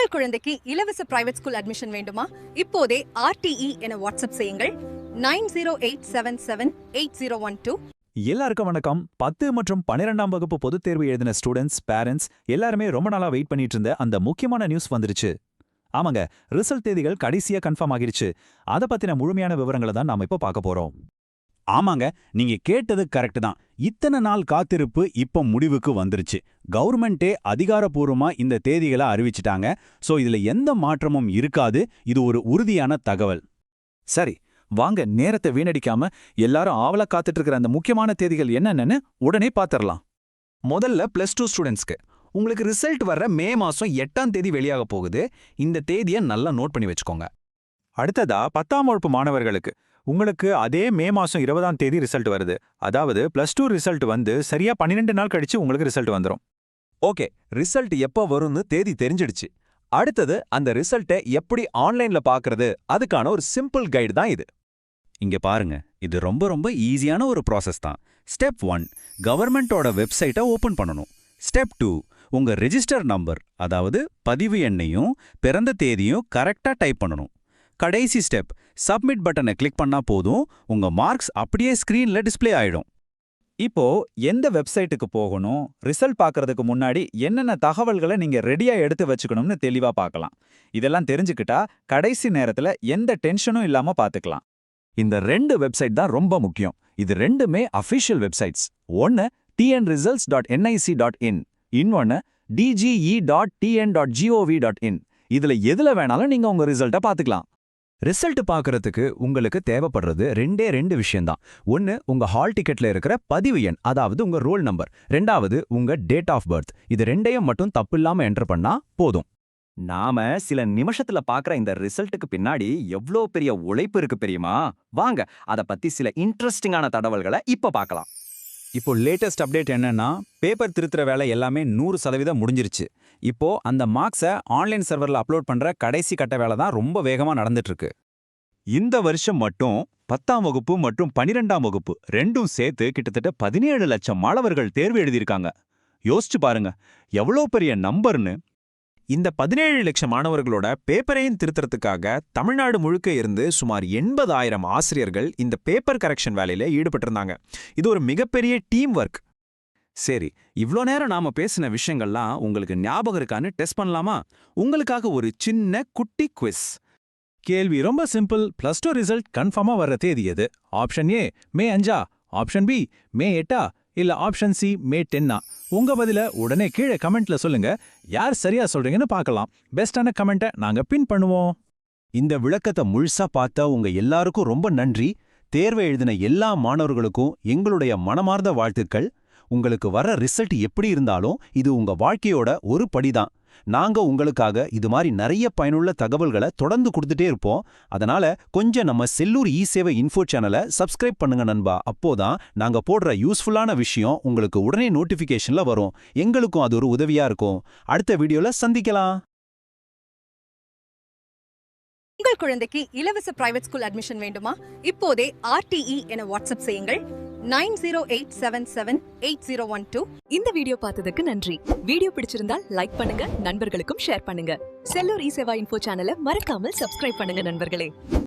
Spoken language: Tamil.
உங்கள் குழந்தைக்கு இலவச பிரைவேட் ஸ்கூல் அட்மிஷன் வேண்டுமா? இப்போதே RTE என வாட்ஸ்அப் செய்யுங்கள் 9087788012. எல்லாருக்கும் வணக்கம். 10 மற்றும் 12ஆம் வகுப்பு பொதுத் தேர்வு எழுதின ஸ்டூடெண்ட்ஸ், பேரண்ட்ஸ் எல்லாருமே ரொம்ப நாளா வெயிட் பண்ணிட்டு இருந்த அந்த முக்கியமான நியூஸ் வந்துருச்சு. ஆமாங்க, ரிசல்ட் தேதிகள் கடைசியா கன்ஃபார்ம் ஆகிருச்சு. அதை பத்தின முழுமையான விவரங்களை தான் நாம இப்போ பார்க்க போறோம். ஆமாங்க, நீங்க கேட்டது கரெக்ட் தான். இத்தனை நாள் காத்திருப்பு இப்ப முடிவுக்கு வந்துருச்சு. கவர்மெண்டே அதிகாரப்பூர்வமா இந்த தேதிகளை அறிவிச்சிட்டாங்க. சோ இதுல எந்த மாற்றமும் இருக்காது. இது ஒரு உறுதியான தகவல். சரி, வாங்க நேரத்தை வீணடிக்காம எல்லாரும் ஆவலா காத்துட்டு இருக்கிற அந்த முக்கியமான தேதிகள் என்னென்னு உடனே பாத்திரலாம். முதல்ல +2 ஸ்டூடெண்ட்ஸ்க்கு உங்களுக்கு ரிசல்ட் வர்ற மே மாசம் 8ஆம் தேதி வெளியாக போகுது. இந்த தேதியை நல்லா நோட் பண்ணி வச்சுக்கோங்க. அடுத்ததா 10ஆம் வகுப்பு மாணவர்களுக்கு உங்களுக்கு அதே மே மாசம் 20ஆம் தேதி ரிசல்ட் வருது. அதாவது +2 ரிசல்ட் வந்து சரியா 12 நாள் கழிச்சு உங்களுக்கு ரிசல்ட் வந்துடும். ஓகே, ரிசல்ட் எப்போ வரும்னு தேதி தெரிஞ்சிடுச்சு. அடுத்தது அந்த ரிசல்ட்டை எப்படி ஆன்லைன்ல பார்க்கறது, அதுக்கான ஒரு சிம்பிள் கைடு தான் இது. இங்க பாருங்க, இது ரொம்ப ஈஸியான ஒரு ப்ராசஸ் தான். ஸ்டெப் 1, கவர்மெண்டோட வெப்சைட்டை ஓபன் பண்ணணும். ஸ்டெப் 2, உங்க ரெஜிஸ்டர் நம்பர், அதாவது பதிவு எண்ணையும் பிறந்த தேதியும் கரெக்டா டைப் பண்ணணும். கடைசி ஸ்டெப், சப்மிட் பட்டனை கிளிக் பண்ணா போதும், உங்க மார்க்ஸ் அப்படியே ஸ்கிரீன்ல டிஸ்ப்ளே ஆயிடும். இப்போ எந்த வெப்சைட்டுக்கு போகணும், ரிசல்ட் பார்க்கறதுக்கு முன்னாடி என்னென்ன தகவல்களை நீங்க ரெடியா எடுத்து வச்சுக்கணும்னு தெளிவா பார்க்கலாம். இதெல்லாம் தெரிஞ்சுக்கிட்டா கடைசி நேரத்துல எந்த டென்ஷனும் இல்லாம பார்த்துக்கலாம். இந்த 2 வெப்சைட் தான் ரொம்ப முக்கியம். இது ரெண்டுமே அஃபிஷியல் வெப்சைட்ஸ். ஒன்னு tnresults.nic.in, இன்னொன்னு dge.tn.gov.in. இதுல எதுல வேணாலும் நீங்க உங்க ரிசல்ட்டை பார்த்துக்கலாம். ரிசல்ட் பார்க்கறதுக்கு உங்களுக்கு தேவைப்படுறது ரெண்டு விஷயம்தான். ஒன்னு உங்க ஹால் டிக்கெட்ல இருக்கிற பதிவு எண், அதாவது உங்க ரோல் நம்பர். ரெண்டாவது உங்க டேட் ஆஃப் பர்த். இது ரெண்டையும் மட்டும் தப்பில்லாம என்டர் பண்ணா போதும். நாம சில நிமிஷத்துல பாக்குற இந்த ரிசல்ட்டுக்கு பின்னாடி எவ்ளோ பெரிய உழைப்பு இருக்கு தெரியுமா? வாங்க அத பத்தி சில இன்ட்ரெஸ்டிங்கான தகவல்களை இப்ப பார்க்கலாம். இப்போ லேட்டஸ்ட் அப்டேட் என்னன்னா, பேப்பர் திருத்துற வேலை எல்லாமே 100% முடிஞ்சிருச்சு. இப்போ அந்த மார்க்ஸை ஆன்லைன் சர்வர்ல அப்லோட் பண்ற கடைசி கட்ட வேலை தான் ரொம்ப வேகமா நடந்துட்டு இருக்கு. இந்த வருஷம் மட்டும் 10ஆம் வகுப்பு மற்றும் 12ஆம் வகுப்பு ரெண்டும் சேர்த்து கிட்டத்தட்ட 17 லட்சம் மாணவர்கள் தேர்வு எழுதியிருக்காங்க. யோசிச்சு பாருங்க, எவ்வளோ பெரிய நம்பர்னு. இந்த 17 லட்சம் மாணவர்களோட பேப்பரையும் திருத்துறதுக்காக தமிழ்நாடு முழுக்க இருந்து சுமார் 80,000 ஆசிரியர்கள் இந்த பேப்பர் கரெக்ஷன் வேலையில ஈடுபட்டிருந்தாங்க. இது ஒரு மிகப்பெரிய டீம் ஒர்க். சரி, இவ்ளோ நேரம் நாம பேசின விஷயங்கள்லாம் உங்களுக்கு ஞாபகம் இருக்கான்னு டெஸ்ட் பண்ணலாமா? உங்களுக்காக ஒரு சின்ன குட்டி குவிஸ். கேள்வி ரொம்ப சிம்பிள். +2 ரிசல்ட் கன்ஃபார்மா வர்ற தேதி எது? Option A May 5, option B May 8, இல்ல ஆப்ஷன் சி மே 10. உங்க பதில உடனே கீழே கமெண்ட்ல சொல்லுங்க. யார் சரியா சொல்றீங்கன்னு பார்க்கலாம். பெஸ்டான கமெண்ட்டை நாங்க பின் பண்ணுவோம். இந்த விளக்கத்தை முழுசா பார்த்த உங்க எல்லாருக்கும் ரொம்ப நன்றி. தேர்வை எழுதின எல்லா மாணவர்களுக்கும் எங்களுடைய மனமார்ந்த வாழ்த்துக்கள். உங்களுக்கு வர ரிசல்ட் எப்படி இருந்தாலும் இது உங்க வாழ்க்கையோட ஒரு படிதான். நாங்க உங்களுக்காக இது மாதிரி நிறைய பயனுள்ள தகவல்களை தொடர்ந்து கொடுத்துட்டே இருப்போம். அதனால கொஞ்சம் நம்ம செல்லூர் இ-சேவை இன்ஃபோ சேனலை சப்ஸ்கிரைப் பண்ணுங்க நண்பா. அப்போதான் நாங்க போடுற யூஸ்ஃபுல்லான விஷயம் உங்களுக்கு உடனே நோட்டிஃபிகேஷன்ல வரும். எங்களுக்கும் அது ஒரு உதவியா இருக்கும். அடுத்த வீடியோல சந்திக்கலாம். உங்கள் குழந்தைக்கு இலவச பிரைவேட் ஸ்கூல் அட்மிஷன் வேண்டுமா? இப்போதே RTE என வாட்ஸ்அப் செய்யுங்கள் 9087788012. இந்த வீடியோ பார்த்ததுக்கு நன்றி. வீடியோ பிடிச்சிருந்தால் லைக் பண்ணுங்க, நண்பர்களுக்கும் ஷேர் பண்ணுங்க. செல்லூர் இ-சேவா இன்ஃபோ சேனலை மறக்காமல் சப்ஸ்கிரைப் பண்ணுங்க நண்பர்களே.